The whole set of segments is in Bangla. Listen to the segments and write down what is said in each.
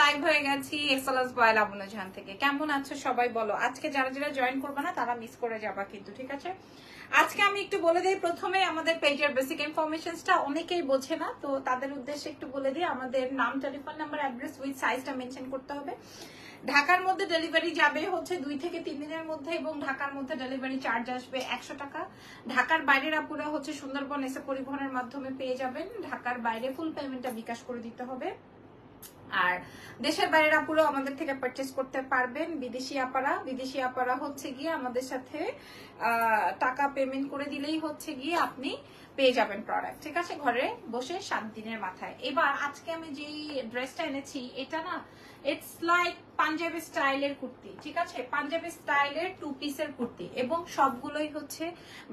লাইভ হয়ে গেছি এক্সেলেন্স বাই লাবণ্য জাহান থেকে। কেমন আছো সবাই বলো। আজকে যারা যারা জয়েন করবে না তারা মিস করে যাবা কিন্তু, ঠিক আছে? আজকে আমি একটু বলে দিই প্রথমে আমাদের পেজের বেসিক ইনফরমেশনসটা অনেকেই বোঝে না, তো তাদের উদ্দেশ্যে একটু বলে দিই। আমাদের নাম, টেলিফোন নাম্বার, অ্যাড্রেস উইথ সাইজটা মেনশন করতে হবে। ঢাকার মধ্যে ডেলিভারি যাবে হচ্ছে 2 থেকে 3 দিনের মধ্যে, এবং ঢাকার মধ্যে ডেলিভারি চার্জ আসবে 100 টাকা। ঢাকার বাইরের আপুরা হচ্ছে সুন্দরবন এসে পরিবহনের মাধ্যমে পেয়ে যাবেন। ঢাকার বাইরে ফুল পেমেন্টটা বিকাশ করে দিতে হবে। আর দেশের বাইরের আপুরা আমাদের থেকে পারচেস করতে পারবেন। বিদেশি আপারা হচ্ছে গিয়ে আমাদের সাথে টাকা পেমেন্ট করে দিলেই হচ্ছে গিয়ে আপনি পেয়ে যাবেন প্রোডাক্ট, ঠিক আছে, ঘরে বসে 7 দিনের মাথায়। এবার আজকে আমি যে ড্রেসটা এনেছি এটা না, ইটস লাইক পাঞ্জাবি স্টাইলের কুর্তি, ঠিক আছে, পাঞ্জাবি স্টাইলের 2 পিসের কুর্তি, এবং সবগুলোই হচ্ছে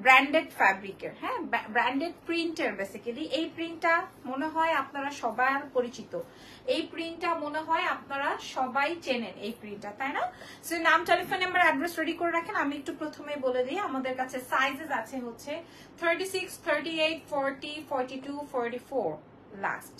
ব্র্যান্ডেড ফ্যাব্রিকের, হ্যাঁ, ব্র্যান্ডেড প্রিন্টের। বেসিক্যালি এই প্রিন্টটা মনে হয় আপনারা সবার পরিচিত, এই প্রিন্টটা মনে হয় আপনারা সবাই চেনেন এই প্রিন্টটা, তাই না? সো নাম, টেলিফোন নাম্বার, অ্যাড্রেস রেডি করে রাখেন। আমি একটু প্রথমে বলে দিই আমাদের কাছে সাইজেস আছে হচ্ছে 36, 38, 40, 42, 44 লাস্ট,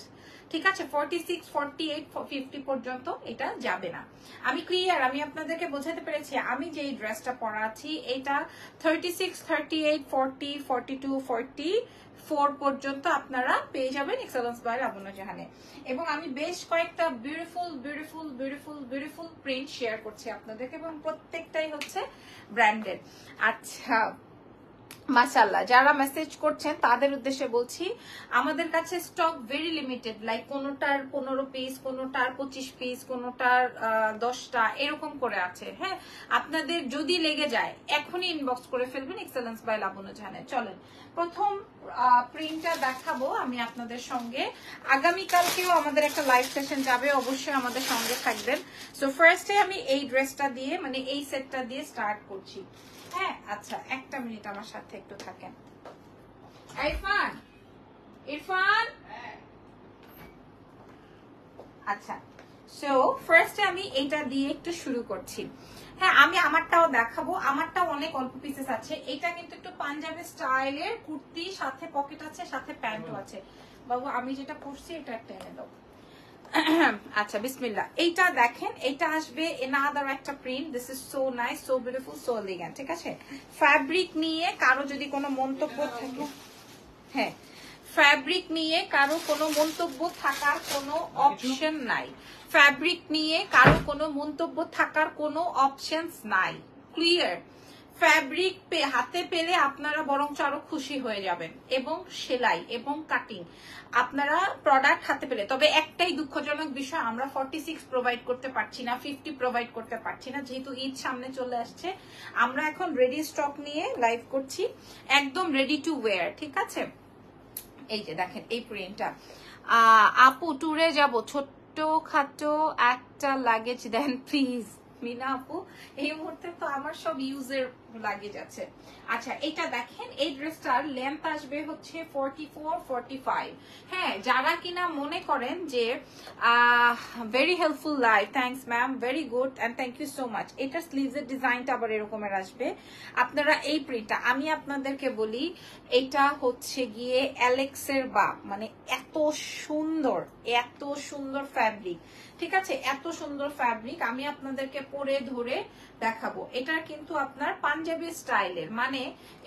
ঠিক আছে। 46, 48, 50 পর্যন্ত এটা যাবে না। আমি ক্লিয়ার, আমি আপনাদেরকে বোঝাতে পেরেছি। আমি যে ড্রেসটা পরাচ্ছি এটা 36, 38, 40, 42, 44 পর্যন্ত আপনারা পেয়ে যাবেন এক্সেলেন্স বাই লাবণ্য জাহানে। এবং আমি বেশ কয়েকটা বিউটিফুল প্রিন্ট শেয়ার করছি আপনাদেরকে, এবং প্রত্যেকটাই হচ্ছে ব্র্যান্ডেড। আচ্ছা, মাশাআল্লাহ, যারা মেসেজ করছেন তাদের উদ্দেশ্যে বলছি আমাদের কাছে স্টক ভেরি লিমিটেড, লাইক কোনোটার 15 পিস, কোনোটার 25 পিস, কোনোটার 10টা এরকম করে আছে। হ্যাঁ, আপনাদের যদি লেগে যায় এখনই ইনবক্স করে ফেলবেন এক্সেলেন্স বাই লাবণ্য জাহানে। চলেন প্রথম প্রিন্টটা দেখাবো আমি আপনাদের সঙ্গে। আগামীকালকেও আমাদের একটা লাইভ সেশন যাবে, অবশ্যই আমাদের সঙ্গে থাকবেন। সো ফার্স্টে আমি এই ড্রেসটা দিয়ে, মানে এই সেটটা দিয়ে স্টার্ট করছি। হ্যাঁ, আচ্ছা, একটা মিনিট আমার সাথে একটু থাকেন। ইরফান, আচ্ছা, সো ফার্স্টে আমি এটা দিয়ে একটু শুরু করছি। হ্যাঁ, আমি আমারটাও দেখাবো, আমারটাও অনেক অল্প পিসেস আছে। এটা কিন্তু একটু পাঞ্জাবি স্টাইলের কুর্তি, সাথে পকেট আছে, সাথে প্যান্টও আছে। বাবু আমি যেটা পরছি এটা একটা এনে দাও। আচ্ছা, বিসমিল্লাহ। এইটা দেখেন, এটা আসবে এনাদার একটা print. This is so nice, so beautiful, so elegant, ঠিক আছে। ফ্যাব্রিক নিয়ে কারো যদি কোনো মন্তব্য থাকে, হ্যাঁ, ফ্যাব্রিক নিয়ে কারো কোনো মন্তব্য থাকার কোনো অপশন নাই। ফ্যাব্রিক নিয়ে কারো কোনো মন্তব্য থাকার কোনো অপশনস নাই। ক্লিয়ার? ফ্যাব্রিক হাতে পেলে আপনারা বরঞ্চ আরো খুশি হয়ে যাবেন, এবং সেলাই এবং কাটিং আপনারা প্রোডাক্ট হাতে পেলে। তবে একটাই দুঃখজনক বিষয়, আমরা 46 প্রোভাইড করতে পারছি না, 50 প্রোভাইড করতে পারছি না, যেহেতু ঈদ সামনে চলে আসছে। আমরা এখন রেডি স্টক নিয়ে লাইভ করছি, একদম রেডি টু ওয়্যার, ঠিক আছে। এই যে দেখেন এই প্রিন্টটা। আপু ট্যুরে যাব, ছোট্ট খাটো একটা লাগেজ দেন প্লিজ। মিনা আপু, এই মুহূর্তে তো আমার সব ইউজের লাগেজ আছে। আচ্ছা, এটা দেখেন, এই ড্রেসটার লেন্থ আসবে হচ্ছে 44, 45। হ্যাঁ, যারা কিনা মনে করেন যে very helpful live, thanks ma'am, very good and thank you so much. এটা স্লিভসের ডিজাইনটা আবার এরকমের আসবে। আপনারা এই প্রিন্টটা, আমি আপনাদেরকে বলি, এটা হচ্ছে গিয়ে অ্যালেক্সের বাপ, মানে এত সুন্দর ফ্যাব্রিক, ঠিক আছে, এত সুন্দর ফ্যাব্রিক। আমি আপনাদেরকে পরে ধরে দেখাবো। এটা কিন্তু আপনার পাঞ্জাবি স্টাইলের, মানে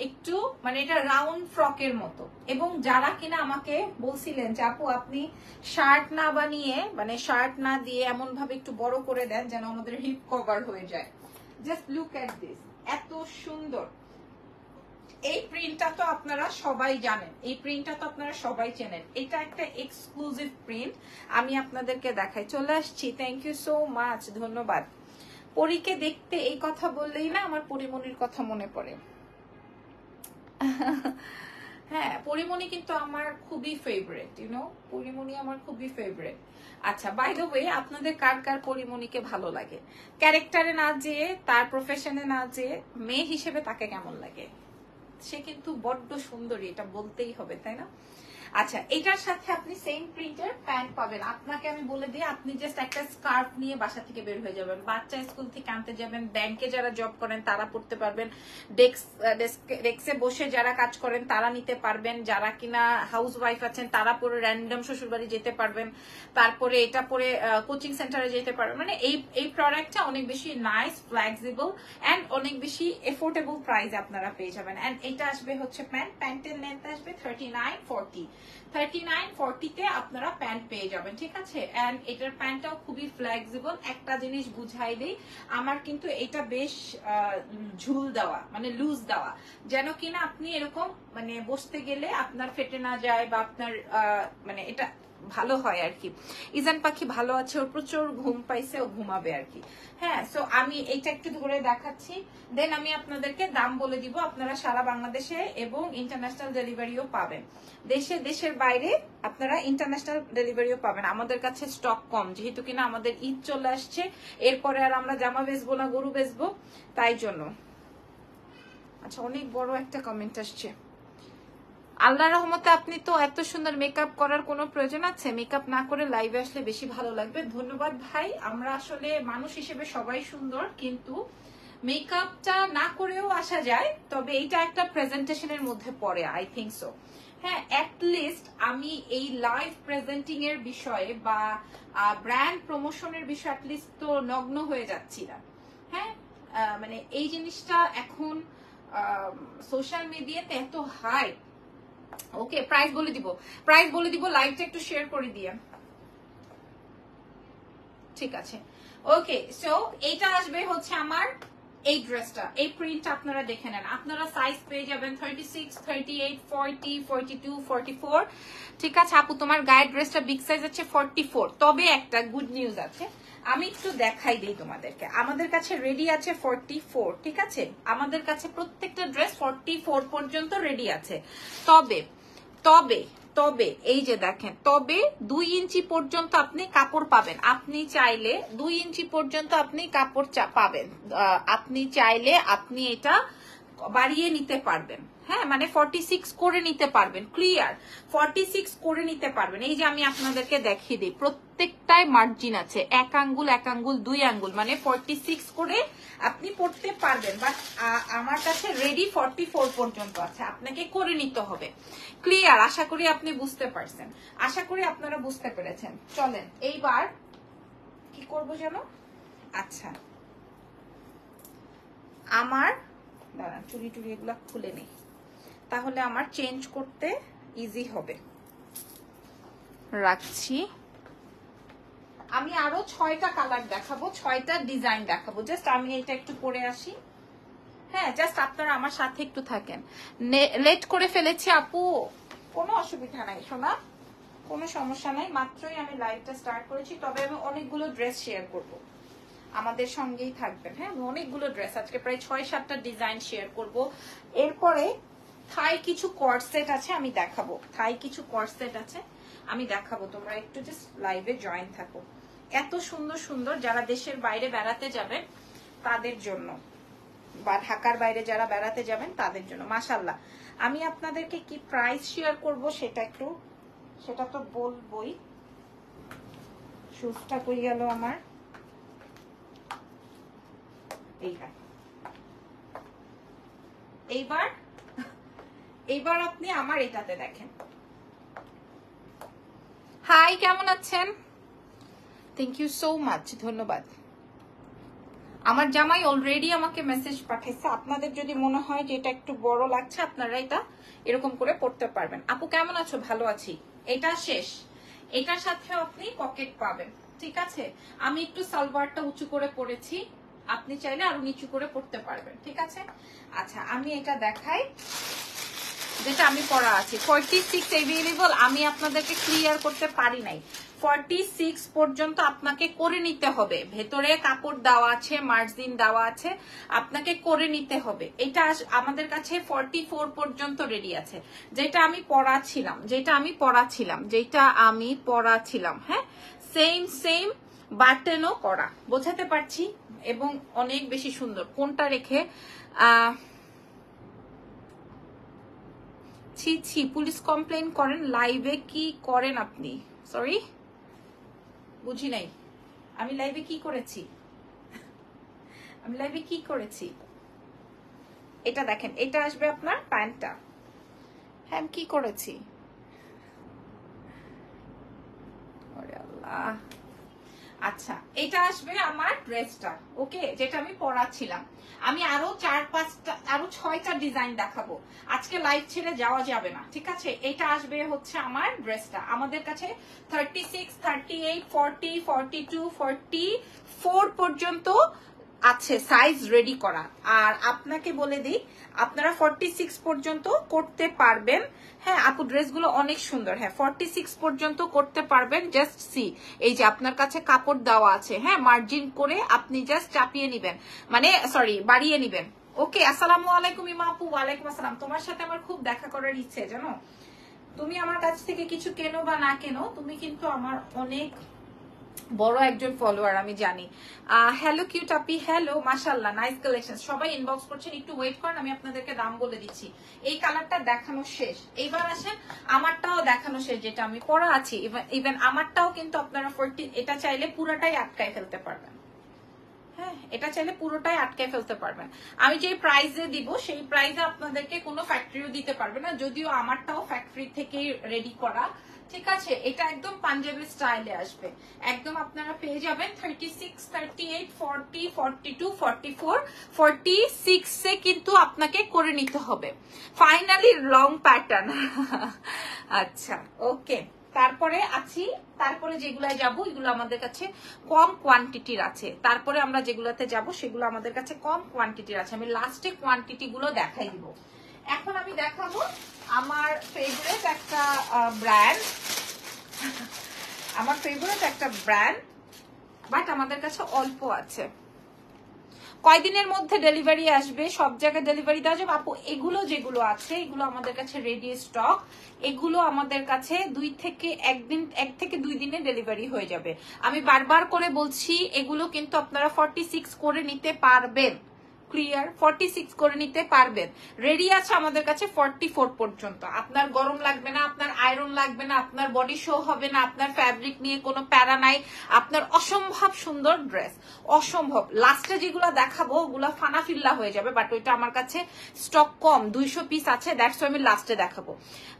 একটু, মানে এটা রাউন্ড ফ্রকের মতো। এবং যারা কিনা আমাকে বলছিলেন যে আপু আপনি শার্ট না বানিয়ে, মানে শার্ট না দিয়ে এমন ভাবে একটু বড় করে দেন যেন আমাদের হিপ কভার হয়ে যায়, জাস্ট লুক এট দিস, এত সুন্দর। এই প্রিন্টটা তো আপনারা সবাই জানেন, এই প্রিন্টটা তো আপনারা সবাই চেনেন। এটা একটা এক্সক্লুসিভ প্রিন্ট, আমি আপনাদেরকে দেখাই। চলে আসছি, থ্যাংক ইউ সো মাচ, ধন্যবাদ। পরীকে দেখতে এই কথা বললেই না আমার পরিমণির কথা মনে পড়ে। হ্যাঁ, পরিমণি কিন্তু আমার খুবই ফেভারিট, ইউ নো, পরিমণি আমার খুবই ফেভারিট। আচ্ছা, বাই দ্য ওয়ে, আপনাদের কার কার পরিমণিকে ভালো লাগে? ক্যারেক্টারে না যেয়ে, তার প্রফেশনে না যেয়ে, মেয়ে হিসেবে তাকে কেমন লাগে? সে কিন্তু বড্ড সুন্দরী, এটা বলতেই হবে, তাই না? আচ্ছা, এটার সাথে আপনি সেম প্রিন্টের প্যান্ট পাবেন। আপনাকে আমি বলে দিই, আপনি জাস্ট একটা স্কার্ফ নিয়ে বাসা থেকে বের হয়ে যাবেন, বাচ্চা স্কুল থেকে আনতে যাবেন, ব্যাংকে যারা জব করেন তারা পড়তে পারবেন, ডেস্কে বসে যারা কাজ করেন তারা নিতে পারবেন, যারা কিনা হাউস ওয়াইফ আছেন তারা পরে র্যান্ডম শ্বশুরবাড়ি যেতে পারবেন, তারপরে এটা পরে কোচিং সেন্টারে যেতে পারবেন। মানে এই প্রোডাক্টটা অনেক বেশি নাইস, ফ্লেক্সিবল এন্ড অনেক বেশি এফোর্ডেবল প্রাইসে আপনারা পেয়ে যাবেন। এন্ড এটা আসবে হচ্ছে প্যান্টের লেন্থ আসবে 39-40 তে আপনারা প্যান্ট পেয়ে যাবেন, ঠিক আছে। এন্ড এটার প্যান্টটাও খুবই ফ্লেক্সিবল। একটা জিনিস বুঝাই দেই, আমার কিন্তু এটা বেশ ঝুল দেওয়া, মানে লুজ দেওয়া, যেন কিনা আপনি এরকম মানে বসতে গেলে আপনার ফেটে না যায়, বা আপনার মানে এটা ভালো হয় আর কি। ইজান পাখি ভালো আছে, ওর প্রচুর ঘুম পাইছে, ও ঘুমাবে আর কি। হ্যাঁ, সো আমি এইটা একটু ধরে দেখাচ্ছি, দেন আমি আপনাদেরকে দাম বলে দিব। আপনারা সারা বাংলাদেশে এবং ইন্টারন্যাশনাল ডেলিভারিও পাবেন, দেশের বাইরে আপনারা ইন্টারন্যাশনাল ডেলিভারিও পাবেন। আমাদের কাছে স্টক কম, যেহেতু কিনা আমাদের ঈদ চলে আসছে, এরপরে আর আমরা জামা বেচবো না, গরু বেচবো, তাই জন্য। আচ্ছা, অনেক বড় একটা কমেন্ট আসছে। আল্লাহ রহমতে আপনি তো এত সুন্দর মেকআপ করার কোনো প্রয়োজন আছে? মেকআপ না করে লাইভে আসলে বেশি ভালো লাগবে। ধন্যবাদ ভাই। আমরা আসলে মানুষ হিসেবে সবাই সুন্দর, কিন্তু মেকআপটা না করেও আসা যায়, তবে এইটা একটা প্রেজেন্টেশনের মধ্যে পড়ে, আই থিংক সো। হ্যাঁ, অ্যাটলিস্ট আমি এই লাইভ প্রেজেন্টিং এর বিষয়ে বা ব্র্যান্ড প্রমোশনের বিষয়ে অ্যাটলিস্ট তো নগ্ন হয়ে যাচ্ছি না। হ্যাঁ, মানে এই জিনিসটা এখন সোশ্যাল মিডিয়াতে এত হাই। ওকে, প্রাইস বলে দিব, লাইভটা একটু শেয়ার করে দিয়ে। ঠিক আছে, ওকে। সো এটা আসবে হচ্ছে আমার এই ড্রেসটা, এই প্রিন্ট আপনারা দেখে নেন। আপনারা সাইজ পেয়ে যাবেন 36, 38, 40, 42, 44। ঠিক আছে আপু, তোমার গায়ের ড্রেসটা বিগ সাইজ আছে 44। তবে একটা গুড নিউজ আছে, আমি একটু দেখাই দিই তোমাদেরকে। আমাদের কাছে রেডি আছে 44, ঠিক আছে। আমাদের কাছে প্রত্যেকটা ড্রেস 44 পর্যন্ত রেডি আছে। তবে তবে তবে এই যে দেখেন, তবে 2 ইঞ্চি পর্যন্ত আপনি কাপড় পাবেন। আপনি চাইলে 2 ইঞ্চি পর্যন্ত আপনি কাপড় পাবেন। আপনি চাইলে আপনি এটা বাড়িয়ে নিতে পারবেন। হ্যাঁ, মানে 46 করে নিতে পারবেন, ক্লিয়ার 46 করে নিতে পারবেন। এই যে আমি আপনাদেরকে দেখিয়ে দিই, প্রত্যেকটায় মার্জিন আছে, 1 আঙ্গুল 1 আঙ্গুল 2 আঙ্গুল, মানে 46 করে আপনি পড়তে পারবেন। বাট আমার কাছে রেডি 44 পর্যন্ত আছে, আপনাকে করে নিতে হবে। ক্লিয়ার, আশা করি আপনি বুঝতে পারছেন, আশা করি আপনারা বুঝতে পেরেছেন। চলেন এইবার কি করব জানো? আচ্ছা, আমার দাঁড়ান, চুড়ি টুড়ি এগুলা খুলে নেই, তাহলে আমার চেঞ্জ করতে ইজি হবে। রাখছি। আমি আরো 6টা কালার দেখাবো, 6টা ডিজাইন দেখাবো। জাস্ট আমি এটা একটু পরে আসি। হ্যাঁ, জাস্ট আপনারা আমার সাথে একটু থাকেন। লেট করে ফেলেছি আপু, কোনো অসুবিধা নাই সোনা, কোনো সমস্যা নাই। মাত্রই আমি লাইভটা স্টার্ট করেছি, তবে আমি অনেকগুলো ড্রেস শেয়ার করব, আমাদের সঙ্গেই থাকবেন। হ্যাঁ, আমি অনেকগুলো ড্রেস আজকে প্রায় 6-7টা ডিজাইন শেয়ার করব। এরপরে থাই কিছু কর্সেট আছে আমি দেখাবো, থাই কিছু কর্সেট আছে আমি দেখাবো। তোমরা একটু জাস্ট লাইভে জয়েন থাকো। এত সুন্দর সুন্দর, যারা দেশের বাইরে বেড়াতে যাবেন তাদের জন্য, বা ঢাকার বাইরে যারা বেড়াতে যাবেন তাদের জন্য। মাশাআল্লাহ, আমি আপনাদেরকে কি প্রাইস শেয়ার করব সেটা তো বলবোই। শুজটা কই গেল আমার? এইবার আপনি আমার এটাতে দেখেন। হাই, কেমন আছেন? থ্যাংক ইউ সো মাচ, ধন্যবাদ। আমার জামাই অলরেডি আমাকে মেসেজ পাঠাইছে। আপনাদের যদি মনে হয় যে এটা একটু বড় লাগছে, আপনারা এটা এরকম করে পড়তে পারবেন। আপু কেমন আছো? ভালো আছি। এটা শেষ, এটার সাথে আপনি পকেট পাবেন, ঠিক আছে। আমি একটু সালোয়ারটা উঁচু করে পরেছি, আপনি চাইলে আরো নিচু করে পড়তে পারবেন, ঠিক আছে। আচ্ছা, আমি এটা দেখাই যেটা আমি পরা আছি। 46 অ্যাভেলেবল, আমি আপনাদেরকে ক্লিয়ার করতে পারি নাই। 46 পর্যন্ত আপনাকে করে নিতে হবে, ভেতরে কাপড় দেওয়া আছে, মার্জিন দেওয়া আছে, আপনাকে করে নিতে হবে। এটা আমাদের কাছে 44 পর্যন্ত রেডি আছে। যেটা আমি পরাছিলাম, হ্যাঁ, সেম বাটনও করা, বোঝাতে পারছি, এবং অনেক বেশি সুন্দর। কোনটা রেখে ছি ছি, পুলিশ কমপ্লেন করেন লাইভে, কি করেন আপনি? সরি, বুঝি নাই। আমি লাইভে কি করেছি? আমি লাইভে কি করেছি? এটা দেখেন, এটা আসবে আপনার প্যান্টটা। হ্যাঁ, আমি কি করেছি? ওরে আল্লাহ। আচ্ছা, এটা আসবে আমার ড্রেসটা, ওকে, যেটা আমি পরাচ্ছিলাম। আমি আরো 4-5টা, আরো 6টা ডিজাইন দেখাবো। আজকে লাইভ ছেড়ে যাওয়া যাবে না, ঠিক আছে? এটা আসবে হচ্ছে আমার ড্রেসটা। আমাদের কাছে 36, 38, 40, 42, 44 পর্যন্ত আছে সাইজ রেডি করা। আর আপনাকে বলে দিই, আপনারা 46 পর্যন্ত করতে পারবেন। হ্যাঁ আপু, ড্রেসগুলো অনেক সুন্দর। হ্যাঁ, 46 পর্যন্ত করতে পারবেন। জাস্ট সি, এই যে আপনার কাছে কাপড় দেওয়া আছে, হ্যাঁ, মার্জিন করে আপনি জাস্ট চাপিয়ে নিবেন, মানে সরি, বাড়িয়ে নিবেন। ওকে, আসসালামু আলাইকুম ইমা আপু। ওয়ালাইকুম আসসালাম। তোমার সাথে আমার খুব দেখা করার ইচ্ছে, জানো? তুমি আমার কাছ থেকে কিছু কেনো বা না কেনো, তুমি কিন্তু আমার অনেক বড় একজন ফলোয়ার, আমি জানি। হ্যালো কিউট আপি, হ্যালো, মাশাআল্লাহ, নাইস কালেকশন। সবাই ইনবক্স করছেন, একটু ওয়েট করেন, আমি আপনাদেরকে দাম বলে দিচ্ছি। এই কালারটা দেখানো শেষ, এইবার আসেন আমারটাও দেখানো শেষ, যেটা আমি পরা আছি। ইভেন আমারটাও কিন্তু আপনারা 40, এটা চাইলে পুরোটাই আটকায় ফেলতে পারবেন। হ্যাঁ, এটা চাইলে পুরোটাই আটকে ফেলতে পারবেন। আমি যে প্রাইসে দিব, সেই প্রাইসে আপনাদেরকে কোনো ফ্যাক্টরিও দিতে পারবে না, যদিও আমারটাও ফ্যাক্টরি থেকেই রেডি করা, ঠিক আছে? এটা একদম পাঞ্জাবি স্টাইলে আসবে। একদম আপনারা পেয়ে যাবেন 36, 38, 40, 42, 44, 46 এ কিন্তু আপনাকে করে নিতে হবে ফাইনালি লং প্যাটার্ন। আচ্ছা, ওকে। তারপরে আছি, তারপরে যেগুলায় যাব এগুলো আমাদের কাছে কম কোয়ান্টিটির আছে। তারপরে আমরা যেগুলোতে যাব সেগুলো আমাদের কাছে কম কোয়ান্টিটির আছে। আমি লাস্টে কোয়ান্টিটি গুলো দেখাই দিব। এখন আমি দেখাবো আমার ফেভারিট একটা ব্র্যান্ড, আমার ফেভারিট একটা ব্র্যান্ড, বাট আমাদের কাছে অল্প আছে। কয়দিনের মধ্যে ডেলিভারি আসবে? সব জায়গায় ডেলিভারি দেওয়া যাবে আপু। এগুলো যেগুলো আছে এগুলো আমাদের কাছে রেডি স্টক, এগুলো আমাদের কাছে 1 থেকে 2 দিনে ডেলিভারি হয়ে যাবে। আমি বারবার করে বলছি, এগুলো কিন্তু আপনারা 46 করে নিতে পারবেন। ক্লিয়ার? 46 করে নিতে পারবেন। রেডি আছে আমাদের কাছে 44 পর্যন্ত। আপনার গরম লাগবে না, আপনার আয়রন লাগবে না, আপনার বডি শো হবে না, আপনার ফ্যাব্রিক নিয়ে কোনো প্যারা নাই, আপনার অসম্ভব সুন্দর ড্রেস, অসম্ভব। লাস্টে যেগুলো দেখাবো ওগুলো ফানাফিল্লা হয়ে যাবে, বাট ওইটা আমার কাছে স্টক কম, 200 পিস আছে, দ্যাটস আমি লাস্টে দেখাবো।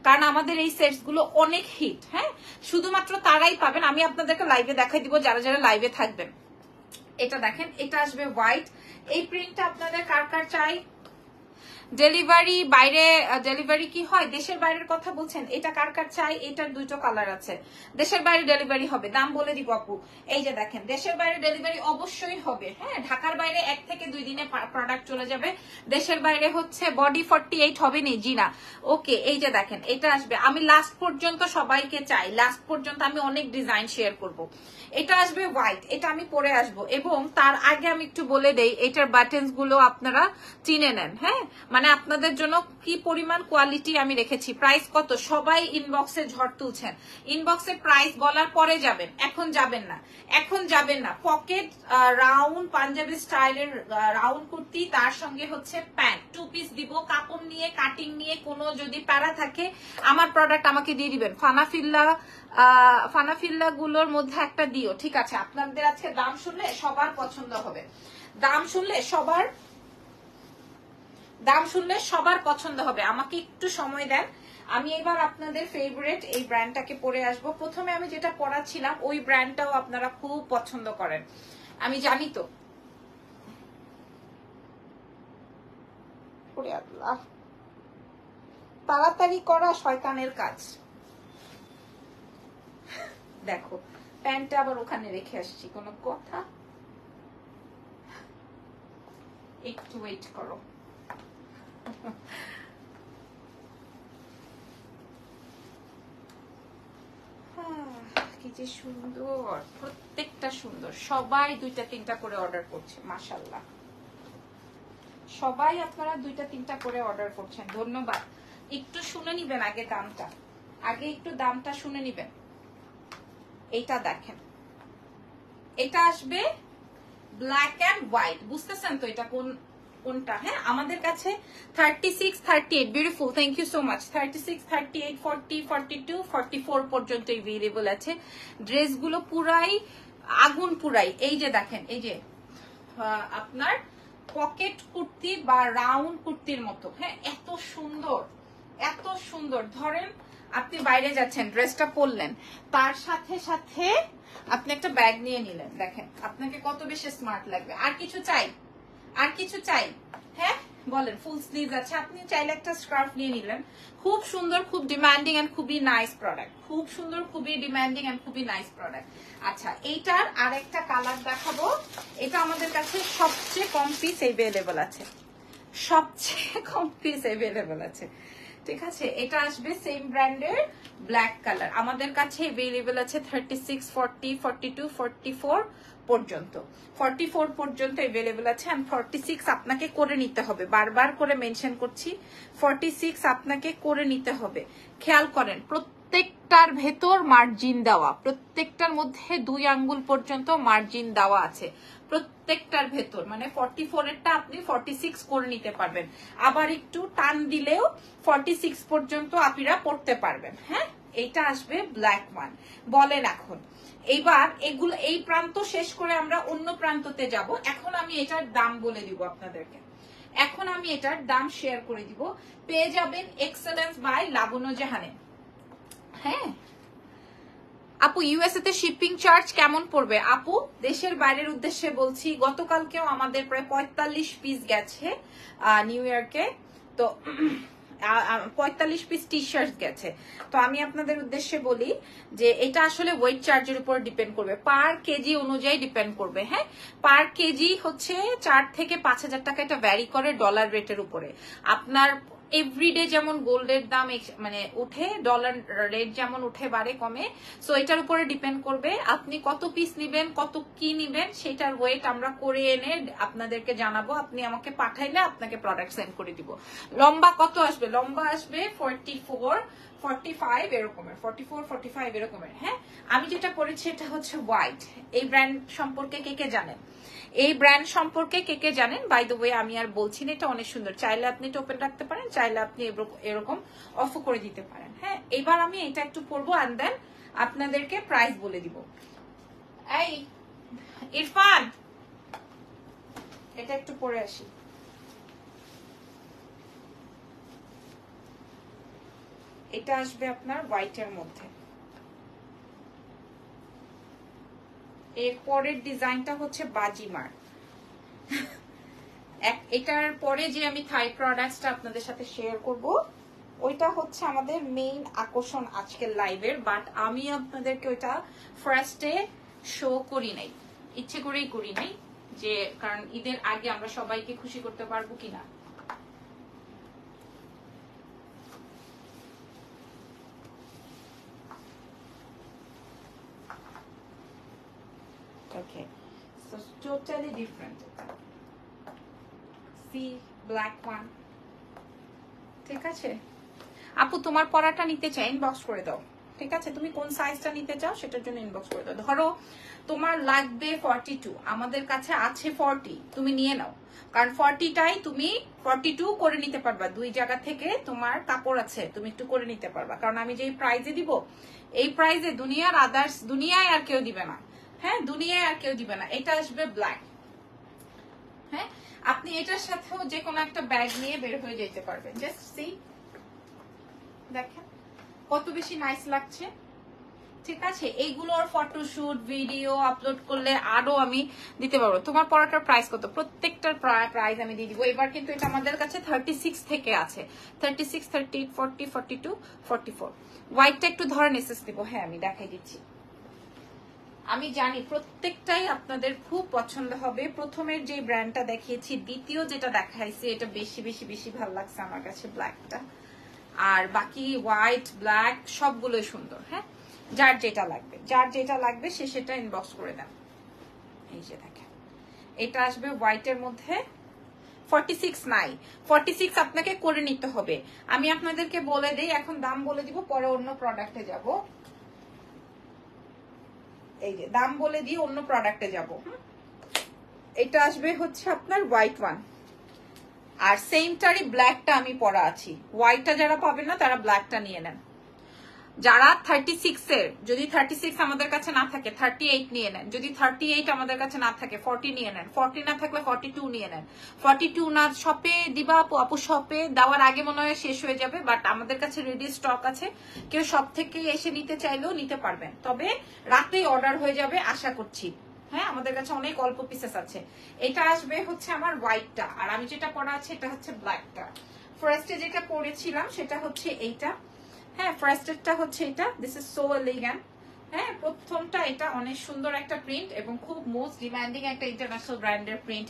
কারণ আমাদের এই সেটস গুলো অনেক হিট। হ্যাঁ, শুধুমাত্র তারাই পাবেন। আমি আপনাদেরকে লাইভে দেখাই দিব যারা যারা লাইভে থাকবেন। এটা দেখেন, এটা আসবে হোয়াইট। এই প্রিন্টটা আপনাদের কার কার চাই? ডেলিভারি বাইরে, ডেলিভারি কি হয়? দেশের বাইরের কথা বলছেন? এটা কার কার চাই? এটার 2টো কালার আছে। দেশের বাইরে ডেলিভারি হবে, দাম বলে দিব আপু। এই যে দেখেন, দেশের বাইরে ডেলিভারি অবশ্যই হবে। হ্যাঁ, ঢাকার বাইরে 1 থেকে 2 দিনে প্রোডাক্ট চলে যাবে। দেশের বাইরে হচ্ছে বডি 48 হবে নি, জি না। ওকে, এই যে দেখেন, এটা আসবে। আমি লাস্ট পর্যন্ত সবাইকে চাই, লাস্ট পর্যন্ত আমি অনেক ডিজাইন শেয়ার করব। এটা আসবে হোয়াইট, এটা আমি পরে আসবো। এবং তার আগে আমি একটু বলে দেই, এটার বাটনস গুলো আপনারা চিনে নেন। হ্যাঁ, মানে আপনাদের জন্য কি পরিমাণ কোয়ালিটি আমি রেখেছি। প্রাইস কত? সবাই ইনবক্সে ঝড় তুলছেন। ইনবক্সে প্রাইস বলার পরে যাবেন, এখন যাবেন না, এখন যাবেন না। পকেট রাউন্ড পাঞ্জাবি স্টাইলের রাউন্ড কুর্তি, তার সঙ্গে হচ্ছে প্যান্ট, 2 পিস দিব। কাপড় নিয়ে, কাটিং নিয়ে কোনো যদি প্যারা থাকে, আমার প্রোডাক্ট আমাকে দিয়ে দিবেন। ফানাফিল্লা গুলোর মধ্যে একটা দিও, ঠিক আছে? আপনাদের আজকে দাম শুনলে সবার পছন্দ হবে, দাম শুনলে সবার পছন্দ হবে। আমাকে একটু সময় দেন, আমি এবার আপনাদের ফেভারিট এই ব্র্যান্ডটাকে পরে আসবো। প্রথমে আমি যেটা পরাচ্ছিলাম ওই ব্র্যান্ডটাও আপনারা খুব পছন্দ করেন, আমি জানি তো। আল্লাহ, তাড়াতাড়ি করা শয়তানের কাজ। দেখো, প্যান্টটা আবার ওখানে রেখে আসছি, কোনো কথা? একটু ওয়েট করো। কি যে সুন্দর, প্রত্যেকটা সুন্দর। সবাই 2টা 3টা করে অর্ডার করছে, মাশাআল্লাহ। সবাই আপনারা 2টা 3টা করে অর্ডার করছেন, ধন্যবাদ। একটু শুনে নিবেন আগে দামটা, আগে একটু দামটা শুনে নিবেন। এইটা দেখেন, এটা আসবে ব্ল্যাক এন্ড হোয়াইট, বুঝতেছেন তো এটা কোন কোনটা। হ্যাঁ আমাদের কাছে 36, 38 beautiful, thank you so much. 36, 38, 40, 42, 44 পর্যন্ত এভেলেবল আছে। ড্রেসগুলো পুরাই আগুন পুরাই। এই যে দেখেন, এই যে আপনার পকেট কুর্তি বা রাউন্ড কুর্তির মতো। হ্যাঁ এত সুন্দর, এত সুন্দর। ধরেন আপনি বাইরে যাচ্ছেন, ড্রেসটা পরলেন, তার সাথে সাথে আপনি একটা ব্যাগ নিয়ে নিলেন, দেখেন আপনাকে কত বেশি স্মার্ট লাগবে। আর কিছু চাই? আর কিছু চাই? হ্যাঁ বলেন। ফুল স্লিভ আছে, আপনি চাইলে একটা স্কার্ফ নিয়ে নিলেন। খুব সুন্দর, খুব ডিমান্ডিং এন্ড খুবই নাইস প্রোডাক্ট। খুব সুন্দর, খুবই ডিমান্ডিং এন্ড খুবই নাইস প্রোডাক্ট। আচ্ছা এইটার আরেকটা কালার দেখাবো। এটা আমাদের কাছে সবচেয়ে কম পিস এভেলেবল আছে, সবচেয়ে কম পিস এভেলেবল আছে। ঠিক আছে, এটা আসবে সেম ব্র্যান্ডের ব্ল্যাক কালার। আমাদের কাছে এভেলেবল আছে 36, 40, 42, 44 পর্যন্ত। 44 পর্যন্ত এভেলেবল আছে। এন্ড 46 আপনাকে করে নিতে হবে, বারবার করে মেনশন করছি, 46 আপনাকে করে নিতে হবে। খেয়াল করেন প্রত্যেকটার ভেতর মার্জিন দেওয়া, প্রত্যেকটার মধ্যে 2 আঙ্গুল পর্যন্ত মার্জিন দেওয়া আছে প্রত্যেকটার ভেতর। মানে 44 এরটা আপনি 46 করে নিতে পারবেন, আবার একটু টান দিলেও 46 পর্যন্ত আপনারা পড়তে পারবেন। হ্যাঁ এইটা আসবে ব্ল্যাক ওয়ান। বলেন এখন এইবার এগুলো, এই প্রান্ত শেষ করে আমরা অন্য প্রান্ততে যাব। এখন আমি এটার দাম বলে দিব আপনাদেরকে, এখন আমি এটার দাম শেয়ার করে দিব। পেয়ে যাবেন এক্সেলেন্স বাই লাবণ্য জাহানে। হ্যাঁ আপু ইউএসএ তে শিপিং চার্জ কেমন পড়বে? আপু দেশের বাইরের উদ্দেশ্যে বলছি, গতকালকেও আমাদের প্রায় 45 পিস গেছে নিউ ইয়র্কে, তো 45 পিস টি শার্ট গেছে। তো আমি আপনাদের উদ্দেশ্যে বলি যে এটা আসলে ওয়েট চার্জের উপর ডিপেন্ড করবে, পার কেজি অনুযায়ী ডিপেন্ড করবে। হ্যাঁ পার কেজি হচ্ছে 4 থেকে 5,000 টাকা, এটা ভ্যারি করে ডলার রেটের উপরে। আপনার এভরিডে যেমন গোল্ডের দাম মানে উঠে, ডলার রেট যেমন উঠে বাড়ে কমে, সো এটার উপরে ডিপেন্ড করবে আপনি কত পিস নিবেন, কত কি নিবেন, সেটার ওয়েট আমরা করে এনে আপনাদেরকে জানাবো। আপনি আমাকে পাঠাইলে আপনাকে প্রোডাক্ট সেন্ড করে দিব। লম্বা কত আসবে? লম্বা আসবে 44, 45 এরকমের, 44, 45 এরকমের। হ্যাঁ আমি যেটা পরেছি এটা হচ্ছে হোয়াইট। এই ব্র্যান্ড সম্পর্কে কে কে জানেন? এই ব্র্যান্ড সম্পর্কে কে কে জানেন? বাই দ্য ওয়ে আমি আর বলছি না, এটা অনেক সুন্দর। চাইলে আপনি এটা ওপেন রাখতে পারেন, চাইলে আপনি এরকম অফও করে দিতে পারেন। হ্যাঁ এবার আমি এটা একটু পরবো এন্ড দেন আপনাদেরকে প্রাইস বলে দিব। এই ইরফান এটা একটু পরে আসি। এটা আসবে আপনার হোয়াইটের মধ্যে। এর পরের ডিজাইনটা হচ্ছে বাজিমার। এটার পরে যে আমি থাই প্রোডাক্টসটা আপনাদের সাথে শেয়ার করব, ওইটা হচ্ছে আমাদের মেইন আকর্ষণ আজকের লাইভের। বাট আমি আপনাদেরকে ওইটা ফার্স্টে শো করি নাই, ইচ্ছে করেই করি নাই, যে কারণ ঈদের আগে আমরা সবাইকে খুশি করতে পারবো কিনা। Okay, so totally different. See, black one. ঠিক আছে আপু, তোমার পরাটা নিতে চাই, ইনবক্স করে দাও। ঠিক আছে তুমি কোন সাইজটা নিতে চাও সেটার জন্য ইনবক্স করে দাও। ধরো তোমার লাগবে 42, আমাদের কাছে আছে 40, তুমি নিয়ে নাও। কারণ 40টাই তুমি 42 করে নিতে পারবা, 2 জায়গা থেকে তোমার কাপড় আছে, তুমি একটু করে নিতে পারবা। কারণ আমি যেই প্রাইজে দিব, এই প্রাইজে দুনিয়ার আদার্স দুনিয়ায় আর কেউ দিবে না। হ্যাঁ দুনিয়ায় আর কেউ দিবে না। এটা আসবে ব্ল্যাক। হ্যাঁ আপনি এটার সাথেও যে কোনো একটা ব্যাগ নিয়ে বের হয়ে যেতে পারবেন। জাস্ট সি, দেখেন কত বেশি নাইস লাগছে। ঠিক আছে এইগুলোর ফটোশুট ভিডিও আপলোড করলে আরো আমি দিতে পারবো। তোমার পড়াটার প্রাইস কত? প্রত্যেকটার প্রাইস আমি দিয়ে দিব। এবার কিন্তু এটা আমাদের কাছে 36 থেকে আছে, 36, 38, 40, 42, 44। হোয়াইটটা একটু ধরে নেসেস দিব। হ্যাঁ আমি দেখাই দিচ্ছি। আমি জানি প্রত্যেকটাই আপনাদের খুব পছন্দ হবে। প্রথমের যে ব্র্যান্ডটা দেখিয়েছি, দ্বিতীয় যেটা দেখাইছি, এটা বেশি বেশি বেশি ভালো লাগছে আমার কাছে ব্ল্যাকটা। আর বাকি হোয়াইট ব্ল্যাক সবগুলোই সুন্দর। হ্যাঁ যার যেটা লাগবে, যার যেটা লাগবে সে সেটা ইনবক্স করে দেন। এই যে দেখেন এটা আসবে হোয়াইটের মধ্যে। 46 নাই, 46 আপনাকে করে নিতে হবে। আমি আপনাদেরকে বলে দেই, এখন দাম বলে দিব, পরে অন্য প্রোডাক্টে যাব। এই যে দাম বলে দিয়ে অন্য প্রোডাক্টে যাব। এটা আসবে হচ্ছে আপনার হোয়াইট ওয়ান। আর সেমটারই ব্ল্যাকটা আমি পরা আছি। হোয়াইটটা যারা পাবেন না তারা ব্ল্যাকটা নিয়ে নেন। যারা 36 এর, যদি 36 আমাদের কাছে না থাকে 38 নিয়ে নেন। যদি 38 আমাদের কাছে না থাকে 40 নিয়ে নেন। 40 না থাকলে 42 নিয়ে নেন। 42 না শপে দিবা আপু, আপু শপে দেওয়ার আগে মনে হয় শেষ হয়ে যাবে, বাট আমাদের কাছে রেডি স্টক আছে। কেউ শপ থেকে এসে নিতে চাইলেও নিতে পারবেন, তবে রাতেই অর্ডার হয়ে যাবে আশা করছি। হ্যাঁ, আমাদের কাছে অনেক অল্প পিসেস আছে। এটা আসবে হচ্ছে আমার হোয়াইটটা, আর আমি যেটা পরা আছে এটা হচ্ছে ব্ল্যাকটা। ফার্স্টে যেটা পরেছিলাম সেটা হচ্ছে এইটা। হ্যাঁ, ফার্স্টেরটা হচ্ছে এটা। This is so elegant. হ্যাঁ, প্রথমটা এটা অনেক সুন্দর একটা প্রিন্ট এবং খুব মোস্ট ডিমান্ডিং একটা ইন্টারন্যাশনাল ব্র্যান্ডের প্রিন্ট।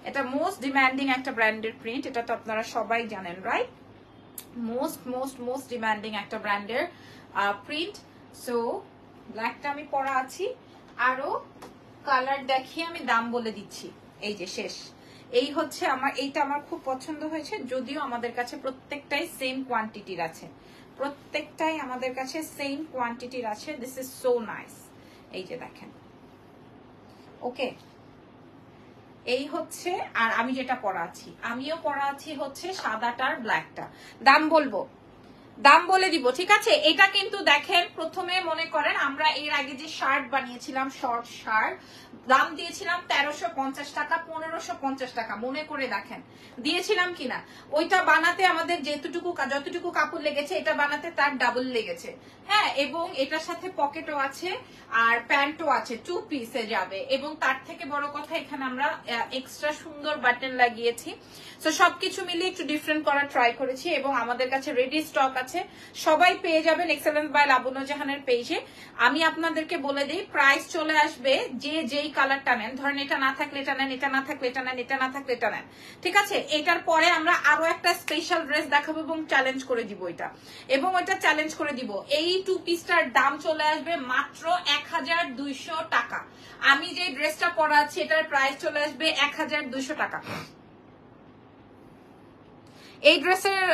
এটা মোস্ট ডিমান্ডিং একটা ব্র্যান্ডের প্রিন্ট। এটা তো আপনারা সবাই জানেন, রাইট? মোস্ট ডিমান্ডিং একটা ব্র্যান্ডের প্রিন্ট। সো ব্ল্যাকটা আমি পরা আছি। আরো কালার দেখিয়ে আমি দাম বলে দিচ্ছি। এই যে শেষ। এই হচ্ছে আমার, এইটা আমার খুব পছন্দ হয়েছে, যদিও আমাদের কাছে প্রত্যেকটাই সেম কোয়ান্টিটির আছে। প্রত্যেকটাই আমাদের কাছে সেম কোয়ান্টিটির আছে। This is so nice. এই যে দেখেন, ওকে। এই হচ্ছে, আর আমি যেটা পরা আছি, আমিও পরা আছি হচ্ছে সাদাটার ব্ল্যাকটা। দাম বলবো, দাম বলে দিব, ঠিক আছে? এটা কিন্তু দেখেন, প্রথমে মনে করেন আমরা এর আগে যে শার্ট বানিয়েছিলাম, শর্ট শার্ট, দাম দিয়েছিলাম 1350 টাকা, 1550 টাকা, মনে করে দেখেন দিয়েছিলাম কিনা। ওইটা বানাতে আমাদের যতটুকু কাপড় লেগেছে, এটা বানাতে তার ডাবল লেগেছে। হ্যাঁ, এবং এটার সাথে পকেটও আছে আর প্যান্টও আছে, 2 পিসে যাবে। এবং তার থেকে বড় কথা, এখানে আমরা এক্সট্রা সুন্দর বাটন লাগিয়েছি। তো সবকিছু মিলিয়ে একটু ডিফারেন্ট করার ট্রাই করেছি, এবং আমাদের কাছে রেডি স্টক আছে। সবাই পেয়ে যাবেন এক্সেলেন্স বাই লাবণ্য জাহানের পেজে। আমি আপনাদেরকে বলে দিই, প্রাইস চলে আসবে যে যেই কালারটা নেন। ধরেন এটা না থাকলে এটা নেন, এটা না থাকলে এটা নেন, এটা না থাকলে এটা নেন, ঠিক আছে? এটার পরে আমরা আরো একটা স্পেশাল ড্রেস দেখাবো এবং চ্যালেঞ্জ করে দিব এটা, এবং ওইটা চ্যালেঞ্জ করে দিব। এই 2 পিসটার দাম চলে আসবে মাত্র 1200 টাকা। আমি যে ড্রেসটা পরা আছি এটার প্রাইস চলে আসবে 1200 টাকা। এই ড্রেসের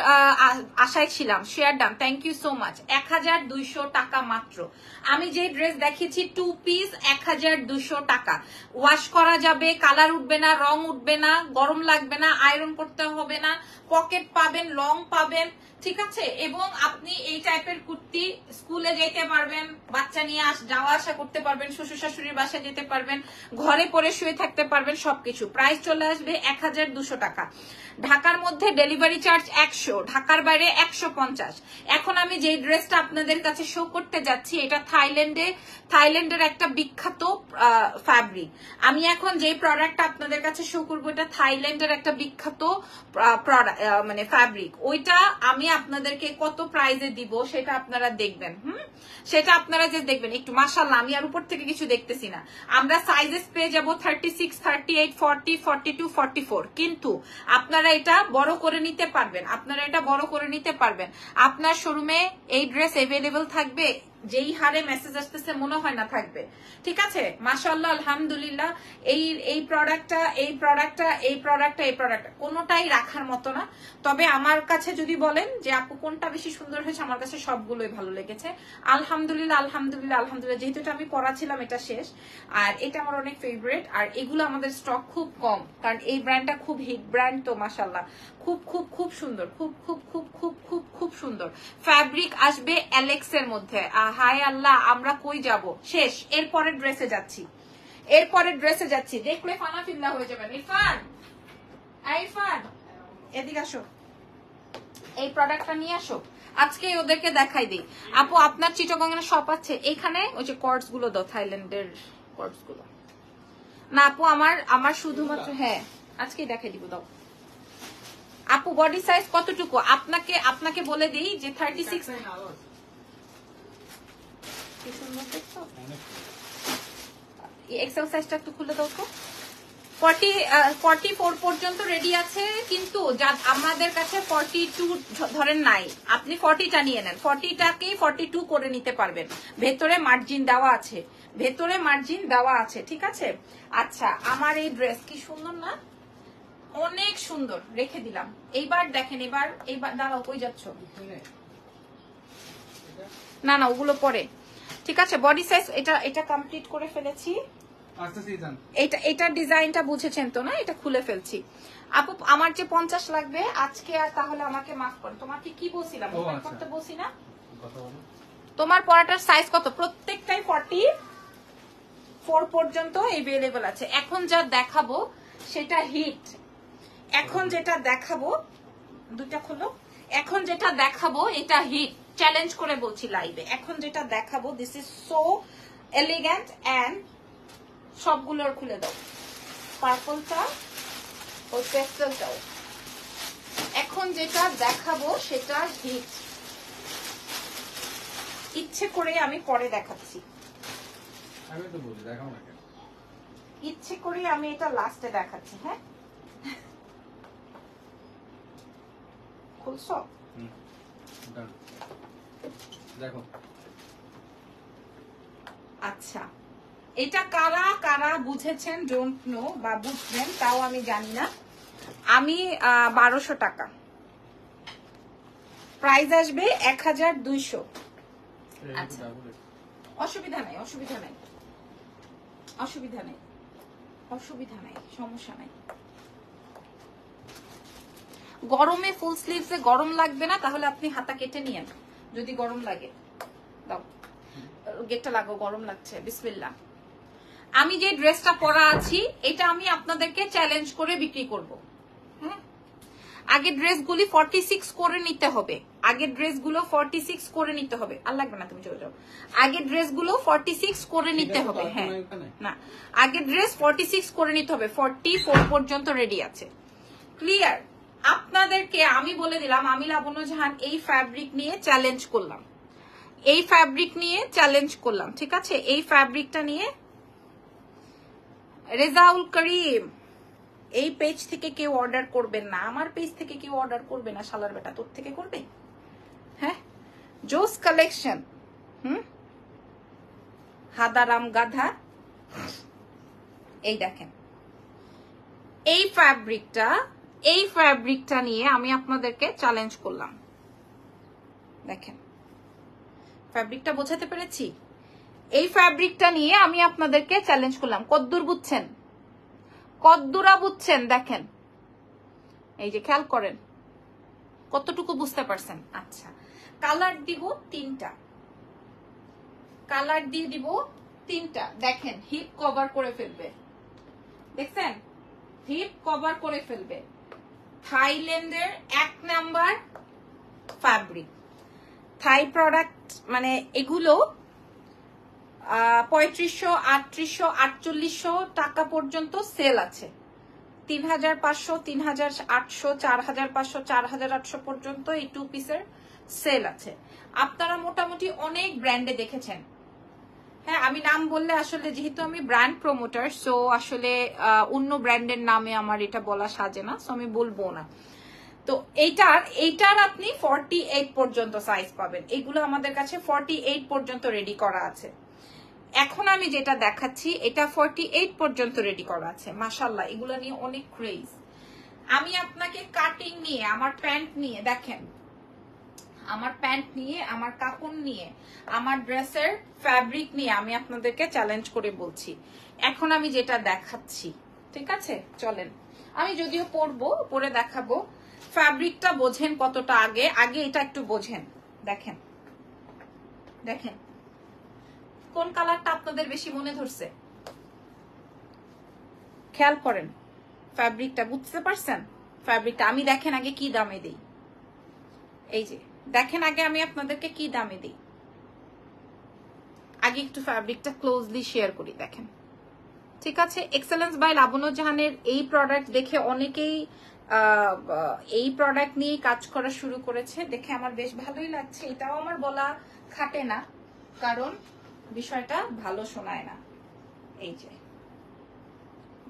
আশায় ছিলাম। Share done, thank you so much. 1200 টাকা মাত্র। আমি যে ড্রেস দেখিয়েছি 2 পিস 1200 টাকা। ওয়াশ করা যাবে, কালার উঠবে না, রং উঠবে না, গরম লাগবে না, আয়রন করতে হবে না, পকেট পাবেন, লং পাবেন, ঠিক আছে? এবং আপনি এই টাইপের কুর্তি স্কুলে যেতে পারবেন, বাচ্চা নিয়ে যাওয়া আসা করতে পারবেন, শ্বশুর শাশুড়ির বাসায় যেতে পারবেন, ঘরে পরে শুয়ে থাকতে পারবেন, সবকিছু। প্রাইস চলে আসবে 1200 টাকা। ঢাকার মধ্যে ডেলিভারি চার্জ 100, ঢাকার বাইরে 150। এখন আমি যে ড্রেসটা আপনাদের কাছে শো করতে যাচ্ছি, এটা থাইল্যান্ডের একটা বিখ্যাত ফ্যাব্রিক। আমি এখন যে প্রোডাক্টটা আপনাদের কাছে শো করবো, এটা থাইল্যান্ডের একটা বিখ্যাত মানে ফ্যাব্রিক। ওইটা আমি আপনাদেরকে কত প্রাইজে দিব সেটা আপনারা দেখবেন। সেটা আপনারা যে দেখবেন একটু, মাশাআল্লাহ, আমি আর উপর থেকে কিছু দেখতেছি না। আমরা সাইজেস পেয়ে যাবো 36, 38, 40, 42, 44। কিন্তু আপনারা এটা বড় করে নিতে পারবেন, আপনারা এটা বড় করে নিতে পারবেন। আপনার শোরুমে এই ড্রেস অ্যাভেলেবল থাকবে, যেই হারে মেসেজ আসতেছে মনে হয় না থাকবে, ঠিক আছে? মাশাআল্লাহ, আলহামদুলিল্লাহ। এই প্রোডাক্টটা কোনোটাই রাখার মতো না। তবে আমার কাছে যদি বলেন যে আপু কোনটা বেশি সুন্দর হয়েছে, আমার কাছে সবগুলোই ভালো লেগেছে। আলহামদুলিল্লাহ, যেহেতু এটা আমি পড়াছিলাম, এটা শেষ, আর এটা আমার অনেক ফেভারিট। আর এগুলো আমাদের স্টক খুব কম, কারণ এই ব্র্যান্ডটা খুব হিট ব্র্যান্ড। তো মাশাআল্লাহ, খুব সুন্দর, খুব সুন্দর ফ্যাব্রিক আসবে অ্যালেক্স এর মধ্যে। হায় আল্লাহ, আমরা কই যাব? শেষ। এরপরের ড্রেসে যাচ্ছি, দেখলে ফানা ফিল্লা হয়ে যাবেন। ইরফান এদিকে আসো, এই প্রোডাক্টটা নিয়ে আসো, আজকে ওদেরকে দেখাই দিই। আপু আপনার চিটাগং এর শপ আছে এখানে? ওই যে কর্ডস গুলো দাও, থাইল্যান্ডের কর্ডস গুলো। না আপু, আমার শুধুমাত্র, হ্যাঁ আজকেই দেখাই দিব, দাও। আপু বডি সাইজ কতটুকু? আপনাকে বলে দিই যে 36। এক্সেল সাইজটা একটু খুলে দাও তো। 44 পর্যন্ত রেডি আছে, কিন্তু আমাদের কাছে 42 ধরেন নাই, আপনি 40টা নিয়ে নেন, 40টাকে 42 করে নিতে পারবেন। ভেতরে মার্জিন দেওয়া আছে, ঠিক আছে? আচ্ছা, আমার এই ড্রেস কি সুন্দর না? অনেক সুন্দর, রেখে দিলাম। এইবার দেখেন, এইবার দাঁড়াও, কই যাচ্ছ? না ওগুলো পরে, ঠিক আছে? বডি সাইজ এটা কমপ্লিট করে ফেলেছি। এটা ডিজাইনটা বুঝেছেন তো না? এটা খুলে ফেলছি আপু। আমার যে 50 লাগবে আজকে, আর তাহলে আমাকে মাফ করুন। তোমাকে কি বলছিলাম করতে বলছি না? তোমার পরাটার সাইজ কত? প্রত্যেকটাই 44 পর্যন্ত अवेलेबल আছে। এখন যা দেখাবো সেটা হিট। এখন যেটা দেখাবো, দুটো খোলো, এখন যেটা দেখাবো এটা হিট, চ্যালেঞ্জ করে বলছি লাইভে। এখন যেটা দেখাবো this is so elegant and সবগুলোর খুলে দাও, পার্পলটা ও পেস্টেলটাও। এখন যেটা দেখাবো সেটা হিট, ইচ্ছে করে আমি পরে দেখাচ্ছি, আমি তো বলি দেখাও না কেন, ইচ্ছে করে আমি এটা লাস্টে দেখাচ্ছি। হ্যাঁ খুলছো? দেখো আচ্ছা, এটা কারা কারা বুঝেছেন ডোন্ট নো বা বুঝবেন তাও আমি জানি না। আমি 1200 টাকা প্রাইস আসবে 1200। আচ্ছা অসুবিধা নাই, অসুবিধা নাই, অসুবিধা নাই, অসুবিধা নাই, সমস্যা নাই। গরমে ফুল স্লিভসে গরম লাগবে না, তাহলে আপনি হাতা কেটে নিয়েন যদি গরম লাগে। দাও গেটটা লাগো, গরম লাগছে। বিসমিল্লাহ। আমি যে ড্রেসটা পরা আছি এটা আমি আপনাদেরকে চ্যালেঞ্জ করে বিক্রি করব। হ্যাঁ, আগে ড্রেসগুলি 46 করে নিতে হবে, আগের ড্রেসগুলো 46 করে নিতে হবে। আর লাগবে না, তুমি চলে যাও। আগের ড্রেসগুলো 46 করে নিতে হবে। হ্যাঁ না, আগের ড্রেস 46 করে নিতে হবে, 44 পর্যন্ত রেডি আছে। ক্লিয়ার? আপনাদেরকে আমি বলে দিলাম, আমি লাবণ্য জাহান এই ফ্যাব্রিক নিয়ে চ্যালেঞ্জ করলাম, এই ফ্যাব্রিক নিয়ে চ্যালেঞ্জ করলাম, ঠিক আছে? এই ফ্যাব্রিকটা নিয়ে রেজাউল করিম, এই পেজ থেকে কেউ অর্ডার করবেন না, আমার পেজ থেকে কেউ অর্ডার করবে না, শালার বেটা তোর থেকে করবে। হ্যাঁ, জোস কালেকশন। হাদারাম গাধা। এই দেখেন এই ফ্যাব্রিকটা নিয়ে আমি আপনাদেরকে চ্যালেঞ্জ করলাম। দেখেন ফ্যাব্রিকটা বোঝাতে পেরেছি? এই ফ্যাব্রিকটা নিয়ে আমি আপনাদেরকে চ্যালেঞ্জ করলাম। কদ্দুর বুঝছেন? কদ্দুরা বুঝছেন? দেখেন এই যে খেয়াল করেন কতটুকু বুঝতে পারছেন। আচ্ছা, কালার দিব 3টা, কালার দিয়ে দিব 3টা। দেখেন হিপ কভার করে ফেলবে, দেখছেন? হিপ কভার করে ফেলবে। থাইল্যান্ডের 1 নাম্বার ফ্যাব্রিক, থাই প্রোডাক্ট, মানে এগুলো 3500, 3800, 4800 টাকা পর্যন্ত সেল আছে। 3500, 3800, 4500, 4800 পর্যন্ত এই 2 পিসের সেল আছে। আপনারা মোটামুটি অনেক ব্র্যান্ডে দেখেছেন। হ্যাঁ, আমি নাম বললে আসলে যেহেতু আমি ব্র্যান্ড প্রমোটার, সো আসলে অন্য ব্র্যান্ডের নামে আমার এটা বলা সাজে না, সো আমি বলবো না। তো এইটার আপনি 48 পর্যন্ত সাইজ পাবেন। এগুলো আমাদের কাছে 48 পর্যন্ত রেডি করা আছে। এখন আমি যেটা দেখাচ্ছি এটা 48 পর্যন্ত রেডি করা আছে। মাশাআল্লাহ, এগুলো নিয়ে অনেক ক্রেজ। আমি আপনাকে কাটিং নিয়ে, আমার প্যান্ট নিয়ে, দেখেন আমার প্যান্ট নিয়ে, আমার কাপড় নিয়ে, আমার ড্রেসের ফ্যাব্রিক নিয়ে আমি আপনাদেরকে চ্যালেঞ্জ করে বলছি। এখন আমি যেটা দেখাচ্ছি, ঠিক আছে চলেন, আমি যদিও পরবো, পরে দেখাবো। ফ্যাব্রিকটা বোঝেন কতটা, আগে আগে এটা একটু বোঝেন। দেখেন দেখেন কোন কালারটা আপনাদের বেশি মনে ধরছে, খেয়াল করেন ফ্যাব্রিকটা, বুঝতে পারছেন? ফ্যাব্রিকটা আমি দেখেন আগে কি দামে দিই, এই যে দেখেন আগে আমি আপনাদেরকে কি দামে দিই। আগে একটু ফ্যাব্রিকটা ক্লোজলি শেয়ার করি, দেখেন ঠিক আছে? এক্সেলেন্স বাই লাবণ্য জাহানের এই প্রোডাক্ট দেখে অনেকেই এই প্রোডাক্ট নিয়ে কাজ করা শুরু করেছে, দেখে আমার বেশ ভালোই লাগছে। এটাও আমার বলা খাটে না, কারণ বিষয়টা ভালো শোনায় না। এই যে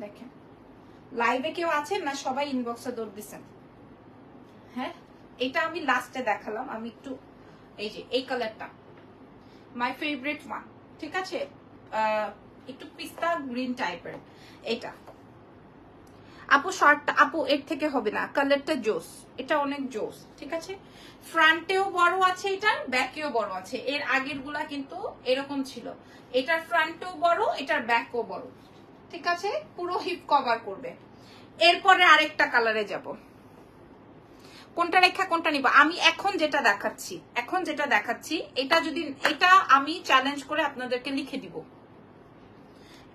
দেখেন, লাইভে কেউ আছেন না? সবাই ইনবক্সে দৌড় দিচ্ছেন। হ্যাঁ, এটা আমি লাস্টে দেখালাম, আমি একটু, এই যে এই কালারটা মাই ফেভারিট ওয়ান, ঠিক আছে? একটু পিস্তা গ্রিন টাইপের এটা। আপু শর্টটা, আপু এর থেকে হবে না, কালারটা জোস, এটা অনেক জোস, ঠিক আছে? ফ্রন্টেও বড় আছে, এটার ব্যাকেও বড় আছে। এর আগের গুলা কিন্তু এরকম ছিল, এটার ফ্রন্টেও বড়, এটার ব্যাকও বড়, ঠিক আছে, পুরো হিপ কভার করবে। এরপরে আরেকটা কালারে যাব, কোনটা রেখা কোনটা নিব। আমি এখন যেটা দেখাচ্ছি এটা আমি চ্যালেঞ্জ করে আপনাদেরকে লিখে দিব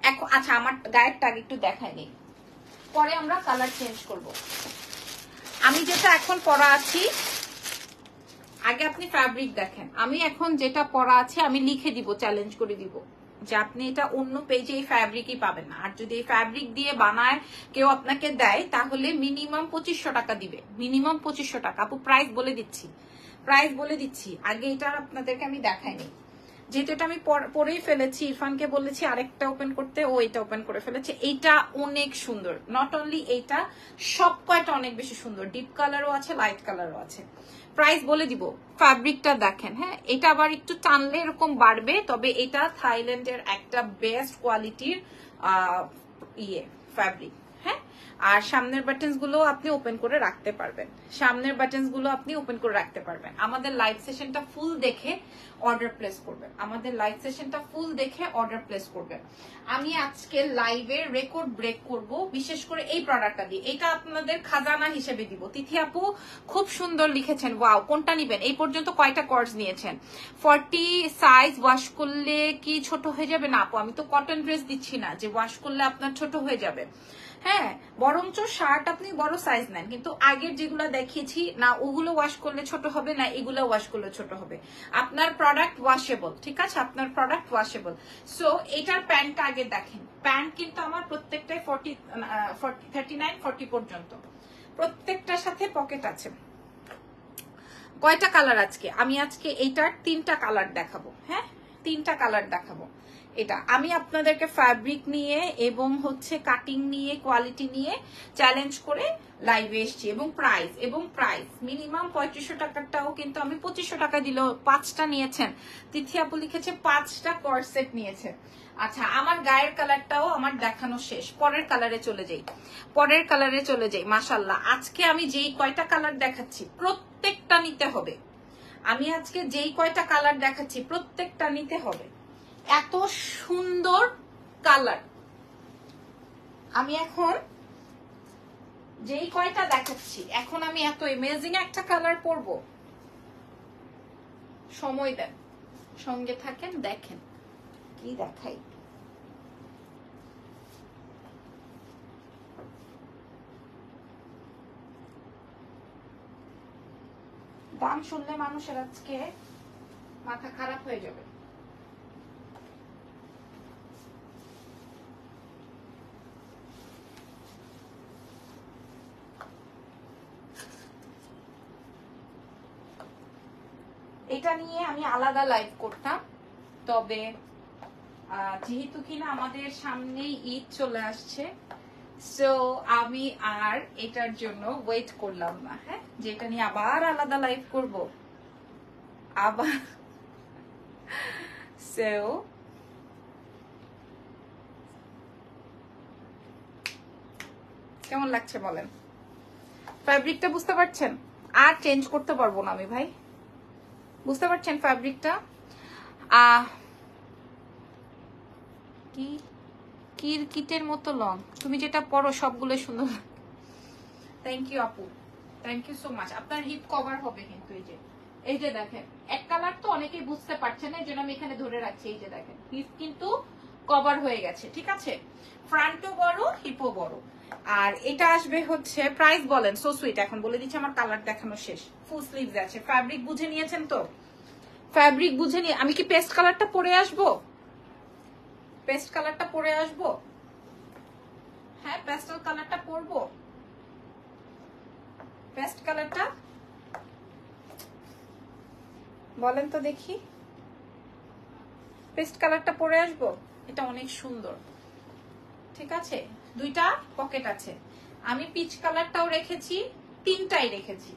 এখন। আচ্ছা, আমার গায়েরটা আগে একটু দেখাই নেই, পরে আমরা কালার চেঞ্জ করব। আমি যেটা এখন পরা আছি, আগে আপনি ফ্যাব্রিক দেখেন। আমি এখন যেটা পরা আছে আমি লিখে দিব, চ্যালেঞ্জ করে দিব যে আপনি এটা অন্য পেজে এই ফ্যাব্রিকই পাবেন না। আর যদি এই ফ্যাব্রিক দিয়ে বানায় কেউ আপনাকে দেয় তাহলে মিনিমাম 2500 টাকা দিবে, মিনিমাম 2500 টাকা। আপু প্রাইস বলে দিচ্ছি আগে, এটা আপনাদেরকে আমি দেখাইনি, যেহেতু এটা আমি পরেই ফেলেছি। ইরফানকে বলেছি আরেকটা ওপেন করতে, ও এটা ওপেন করে ফেলেছে। এইটা অনেক সুন্দর, নট অনলি এইটা, সব কয়টা অনেক বেশি সুন্দর। ডিপ কালারও আছে, লাইট কালারও আছে। প্রাইস বলে দিব, ফ্যাব্রিকটা দেখেন। হ্যাঁ, এটা আবার একটু টানলে এরকম বাড়বে, তবে এটা থাইল্যান্ডের একটা বেস্ট কোয়ালিটির ফ্যাব্রিক। হ্যাঁ, আর সামনের বাটনস গুলো আপনি ওপেন করে রাখতে পারবেন। আমাদের লাইভ সেশনটা ফুল দেখে অর্ডার প্লেস করবেন। আমি আজকে লাইভে রেকর্ড ব্রেক করব, বিশেষ করে এই প্রোডাক্টটা দিয়ে। এটা আপনাদের খাজানা হিসেবে দিব। তিথি আপু খুব সুন্দর লিখেছেন, ওয়াও। কোনটা নিবেন? এই পর্যন্ত কয়টা কর্ডস নিয়েছেন? 40 সাইজ ওয়াশ করলে কি ছোট হয়ে যাবে? না আপু, আমি তো কটন ড্রেস দিচ্ছি না যে ওয়াশ করলে আপনার ছোট হয়ে যাবে। হ্যাঁ, বরঞ্চ শার্ট আপনি বড় সাইজ নেন, কিন্তু আগের যেগুলো দেখিয়েছি না, ওগুলো ওয়াশ করলে ছোট হবে না, এগুলো ওয়াশ করলে ছোট হবে। আপনার প্রোডাক্ট ওয়াশেবল, ঠিক আছে, আপনার প্রোডাক্ট ওয়াশেবল। সো এটার প্যান্টটা আগে দেখেন। প্যান্ট কিন্তু আমার প্রত্যেকটাই 39 40 পর্যন্ত, প্রত্যেকটার সাথে পকেট আছে। কয়টা কালার আজকে? আমি আজকে এইটার 3টা কালার দেখাবো। হ্যাঁ, 3টা কালার দেখাবো। এটা আমি আপনাদেরকে ফ্যাব্রিক নিয়ে এবং হচ্ছে কাটিং নিয়ে, কোয়ালিটি নিয়ে চ্যালেঞ্জ করে লাইভে এসছি। এবং প্রাইস মিনিমাম 3500 টাকারটাও কিন্তু আমি 2500 টাকা দিলেও 5টা নিয়েছেন। তিথি আপু লিখেছে 5টা কর্ড সেট নিয়েছে। আচ্ছা, আমার গায়ের কালারটাও আমার দেখানো শেষ। পরের কালারে চলে যাই। মাশাআল্লাহ, আজকে আমি যেই কয়টা কালার দেখাচ্ছি প্রত্যেকটা নিতে হবে। প্রত্যেকটা নিতে হবে। এত সুন্দর কালার। আমি এখন যেই কয়টা দেখাচ্ছি, এখন আমি এত অ্যামেজিং একটা কালার পরবো। সময় দেন, সঙ্গে থাকেন, দেখেন কি দেখাই। দাম শুনলে মানুষের আজকে মাথা খারাপ হয়ে যাবে। এটা নিয়ে আমি আলাদা লাইভ করতাম, তবে যেহেতু কিনা আমাদের সামনেই ঈদ চলে আসছে, সো আমি আর এটার জন্য ওয়েট করলাম না। হ্যাঁ, যেটা নিয়ে আবার আলাদা লাইভ করব আবার। সো কেমন লাগছে বলেন? ফ্যাব্রিকটা বুঝতে পারছেন? আর চেঞ্জ করতে পারবো না আমি ভাই, বুঝতে পারছেন ফ্যাব্রিকটা? কি কিরকিটের মতো লং। তুমি যেটা পরো সবগুলো সুন্দর। থ্যাংক ইউ আপু, থ্যাংক ইউ সো মাচ। আপনার হিপ কভার হবে কিন্তু। এই যে দেখেন, এক কালার তো অনেকেই বুঝতে পারছেন না, এই জন্য আমি এখানে ধরে রাখছি। এই যে দেখেন, হিপ কিন্তু কভার হয়ে গেছে, ঠিক আছে। ফ্রন্টও বড়, হিপও বড়। আর এটা আসবে হচ্ছে, প্রাইস বলেন। সো সুইট, এখন বলে দিচ্ছি, আমার কালার দেখানো শেষ। ফুল স্লিভস আছে। ফ্যাব্রিক বুঝে নিয়েছেন তো? ফ্যাব্রিক বুঝে নিয়ে আমি কি পেস্ট কালারটা পরে আসবো? হ্যাঁ, পেস্টাল কালারটা পরবো। পেস্ট কালারটা বলেন তো দেখি। পেস্ট কালারটা পরে আসবো। এটা অনেক সুন্দর, ঠিক আছে। 2টা পকেট আছে। আমি পিচ কালারটাও রেখেছি, 3টাই রেখেছি।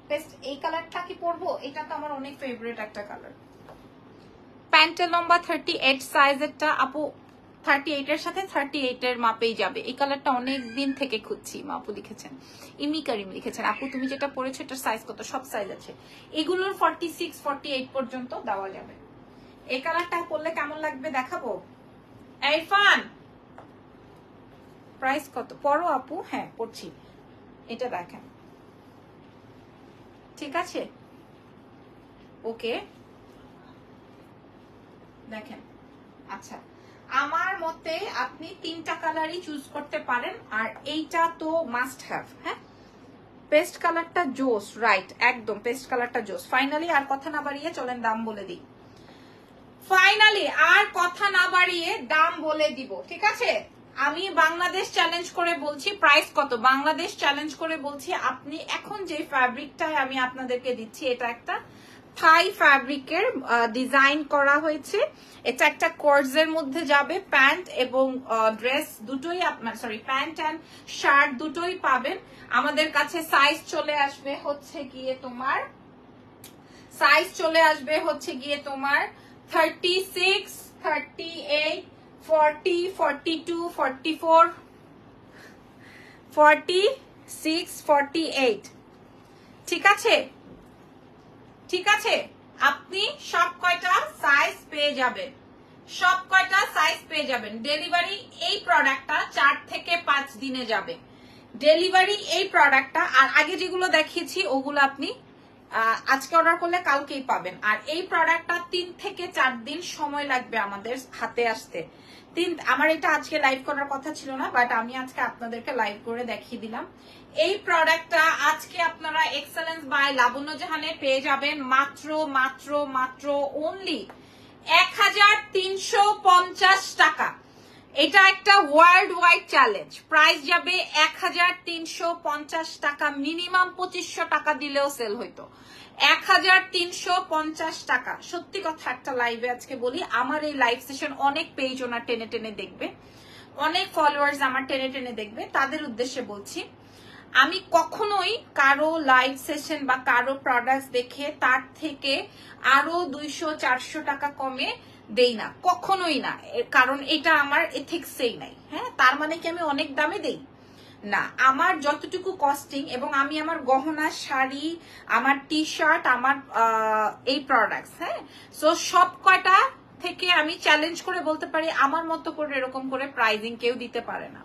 পেস্ট এই কালারটা কি পরবো? এটা তো আমার অনেক ফেভারিট একটা কালার। প্যান্টের লম্বা 38 সাইজেরটা আপু 38 এর সাথে 38 এর মাপেই যাবে। এই কালারটা অনেক দিন থেকে খুঁজছি। আপু লিখেছেন, ইমি করিম লিখেছেন, আপু তুমি যেটা পরেছো এটার সাইজ কত? সব সাইজ আছে। এগুলোর 46 48 পর্যন্ত দেওয়া যাবে। এই কালারটা পরলে কেমন লাগবে দেখাবো। ইরফান, প্রাইস কত পড়ো আপু? হ্যাঁ পড়ছি, এটা দেখেন, ঠিক আছে? ওকে দেখেন, আচ্ছা আমার মতে আপনি 3টা কালারই চুজ করতে পারেন, আর এইটা তো মাস্ট হ্যাভ। হ্যাঁ পেস্ট কালারটা জোস, রাইট, একদম পেস্ট কালারটা জোস। ফাইনালি আর কথা না বাড়িয়ে চলেন দাম বলে দিই। ফাইনালি আর কথা না বাড়িয়ে দাম বলে দিব, ঠিক আছে? আমি বাংলাদেশ চ্যালেঞ্জ করে বলছি, প্রাইস কত বাংলাদেশ চ্যালেঞ্জ করে বলছি। আপনি এখন যে ফ্যাব্রিকটাই আমি আপনাদেরকে দিচ্ছি, এটা একটা থাই ফ্যাব্রিকের ডিজাইন করা হয়েছে। এটা একটা কোর্সের মধ্যে যাবে, প্যান্ট এবং ড্রেস দুটোই আপনার, সরি প্যান্ট অ্যান্ড শার্ট দুটোই পাবেন। আমাদের কাছে সাইজ চলে আসবে হচ্ছে গিয়ে তোমার 36, 38, 40, 42, 44, 46, 48, ঠিক আছে? ঠিক আছে, আপনি সব কয়টা সাইজ পেয়ে যাবেন, সব কয়টা সাইজ পেয়ে যাবেন। ডেলিভারি এই প্রোডাক্টটা 4 থেকে 5 দিনে যাবে ডেলিভারি এই প্রোডাক্টটা। আর আগে যেগুলো দেখিয়েছি ওগুলো আপনি আজকে অর্ডার করলে কালকেই পাবেন। আর এই প্রোডাক্টটা 3 থেকে 4 দিন সময় লাগবে আমাদের হাতে আসতে। আমার এটা আজকে লাইভ করার কথা ছিল না, বাট আমি আজকে আপনাদেরকে লাইভ করে দেখিয়ে দিলাম। এই প্রোডাক্টটা আজকে আপনারা এক্সেলেন্স বাই লাবণ্য জাহানে পেয়ে যাবেন মাত্র মাত্র মাত্র অনলি 1350 টাকা। এটা একটা ওয়ার্ল্ড ওয়াইড চ্যালেঞ্জ, প্রাইস যাবে 1350 টাকা, মিনিমাম 2500 টাকা দিলেও সেল হইতো। 1350 টাকা। সত্যি কথা একটা লাইভে আজকে বলি, আমার এই লাইভ সেশন অনেক পেজ ওনার টেনে টেনে দেখবে, অনেক ফলোয়ার্স আমার টেনে টেনে দেখবে, তাদের উদ্দেশ্যে বলছি আমি কখনোই কারো লাইভ সেশন বা কারো প্রোডাক্টস দেখে তার থেকে আরো 200-400 টাকা কমে দেই না, কখনোই না, কারণ এটা আমার এথিক্সেই নাই। হ্যাঁ তার মানে কি আমি অনেক দামে দেই না, আমার যতটুকু কস্টিং, এবং আমি আমার গহনা, শাড়ি, আমার টি শার্ট, আমার এই প্রোডাক্টস, হ্যাঁ সো সব কয়টা থেকে আমি চ্যালেঞ্জ করে বলতে পারি আমার মতো করে এরকম করে প্রাইজিং কেউ দিতে পারে না।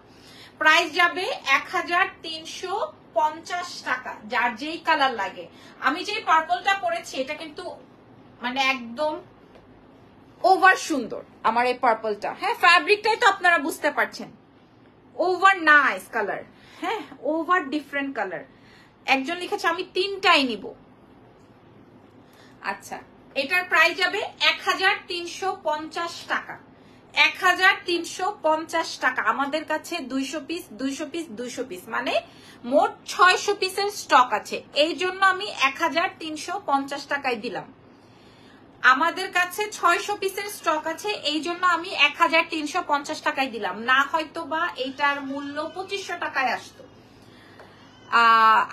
প্রাইস যাবে 1350 টাকা, যার যেই কালার লাগে। আমি যে পার্পলটা পরেছি এটা কিন্তু মানে একদম ওভার সুন্দর আমার এই পার্পলটা। হ্যাঁ ফ্যাব্রিকটাই তো আপনারা বুঝতে পারছেন, ওভার নাইস কালার, হ্যাঁ ওভার ডিফারেন্ট কালার। একজন লিখেছে আমি 3টাই নিব। আচ্ছা এটার প্রাইস যাবে 1350 টাকা, 1350 টাকা। আমাদের কাছে 200 পিস 200 পিস 200 পিস মানে মোট 600 পিসের স্টক আছে, এই জন্য আমি 1350 টাকায় দিলাম। আমাদের কাছে 600 পিসের স্টক আছে, এই জন্য আমি 1350 টাকায় দিলাম, না হয়তো বা এইটার মূল্য 2500 টাকায় আসতো।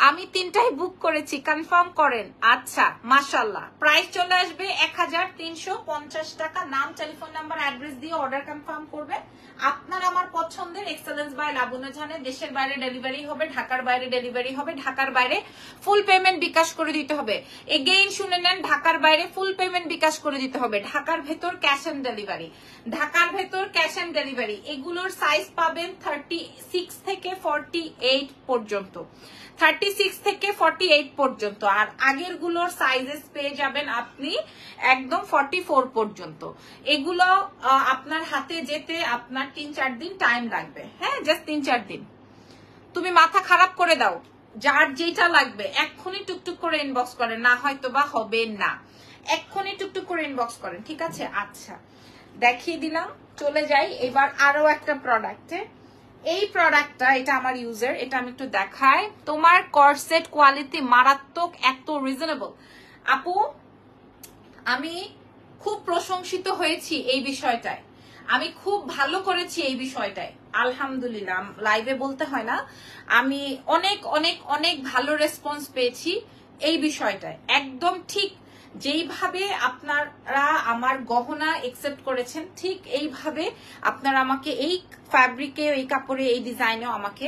আমি 3টাই বুক করেছি, কনফার্ম করেন। আচ্ছা মাশাআল্লাহ, প্রাইস চলে আসবে 1350 টাকা। নাম, টেলিফোন নাম্বার, অ্যাড্রেস দিয়ে অর্ডার কনফার্ম করবেন। আপনার আমার পছন্দের এক্সেলেন্স বাই লাবণ্য জাহানে দেশের বাইরে ডেলিভারি হবে, ঢাকার বাইরে ডেলিভারি হবে। ঢাকার বাইরে ফুল পেমেন্ট বিকাশ করে দিতে হবে। এগেইন শুনে নেন, ঢাকার বাইরে ফুল পেমেন্ট বিকাশ করে দিতে হবে। ঢাকার ভেতর ক্যাশ অন ডেলিভারি, ঢাকার ভেতর ক্যাশ অন ডেলিভারি। এগুলোর সাইজ পাবেন 36 থেকে 48 পর্যন্ত, 36 থেকে 48 পর্যন্ত। আর আগের গুলোর সাইজেস পেয়ে যাবেন আপনি একদম 44 পর্যন্ত। এগুলো আপনার হাতে যেতে আপনার 3-4 দিন টাইম লাগবে। হ্যাঁ জাস্ট 3-4 দিন। তুমি মাথা খারাপ করে দাও, যার যেটা লাগবে এক্ষুনি টুকটুক করে ইনবক্স করেন, না হয়তো বা হবে না, এক্ষুনি টুকটুক করে ইনবক্স করেন, ঠিক আছে? আচ্ছা দেখিয়ে দিলাম, চলে যাই এবার আরো একটা প্রোডাক্টে। এই প্রোডাক্টটা, এটা আমার ইউজার, এটা আমি একটু দেখাই। তোমার কর্সেট কোয়ালিটি মারাত্মক, এত রিজনেবল। আপু আমি খুব প্রশংসিত হয়েছি এই বিষয়টায়, আমি খুব ভালো করেছি এই বিষয়টায়, আলহামদুলিল্লাহ। লাইভে বলতে হয় না, আমি অনেক অনেক অনেক ভালো রেসপন্স পেয়েছি এই বিষয়টায়। একদম ঠিক যেইভাবে আপনারা আমার গহনা একসেপ্ট করেছেন, ঠিক এইভাবে আপনারা আমাকে এই ফ্যাব্রিকে, এই কাপড়ে, এই ডিজাইনেও আমাকে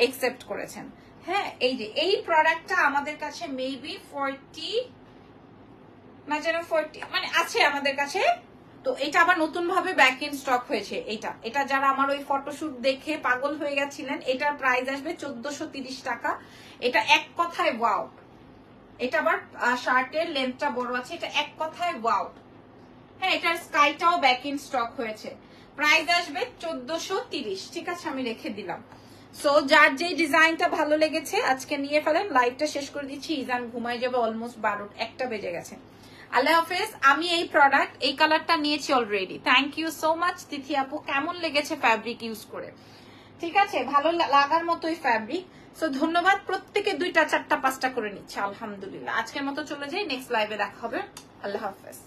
একসেপ্ট করেছেন। হ্যাঁ এই যে এই প্রোডাক্টটা আমাদের কাছে মেবি 40 না যেন 40 মানে আছে আমাদের কাছে তো এটা আবার নতুন ভাবে ব্যাক ইন স্টক হয়েছে। এটা যারা আমার ওই ফটোশুট দেখে পাগল হয়ে গেছিলেন, এটার প্রাইস আসবে 1430 টাকা। এটা এক কথায় ওয়াও। এটা আবার শার্টের লেন্থটা বড় আছে, এটা এক কথায় ওয়াও। হ্যাঁ, এটার স্কাইটাও ব্যাক ইন স্টক হয়েছে। প্রাইস আসবে 1430। ঠিক আছে, আমি রেখে দিলাম। সো যার যেই ডিজাইনটা ভালো লেগেছে আজকে নিয়ে ফেলেন। লাইভটা শেষ করে দিচ্ছি, ইজান ঘুমাই যাবে, অলমোস্ট 1 বেজে গেছে। আল্লাহ হাফেজ। আমি এই প্রোডাক্ট এই কালারটা নিয়েছি already. Thank you so much Tithi আপু। কেমন লেগেছে ফ্যাব্রিক ইউজ করে? ঠিক আছে, ভালো লাগার মতোই ফ্যাব্রিক। সো ধন্যবাদ। প্রত্যেকে 2টা 4টা 5টা করে নিচ্ছে। আলহামদুলিল্লাহ। আজকের মতো চলে যাই, নেক্সট লাইভে দেখা হবে। আল্লাহ হাফেজ।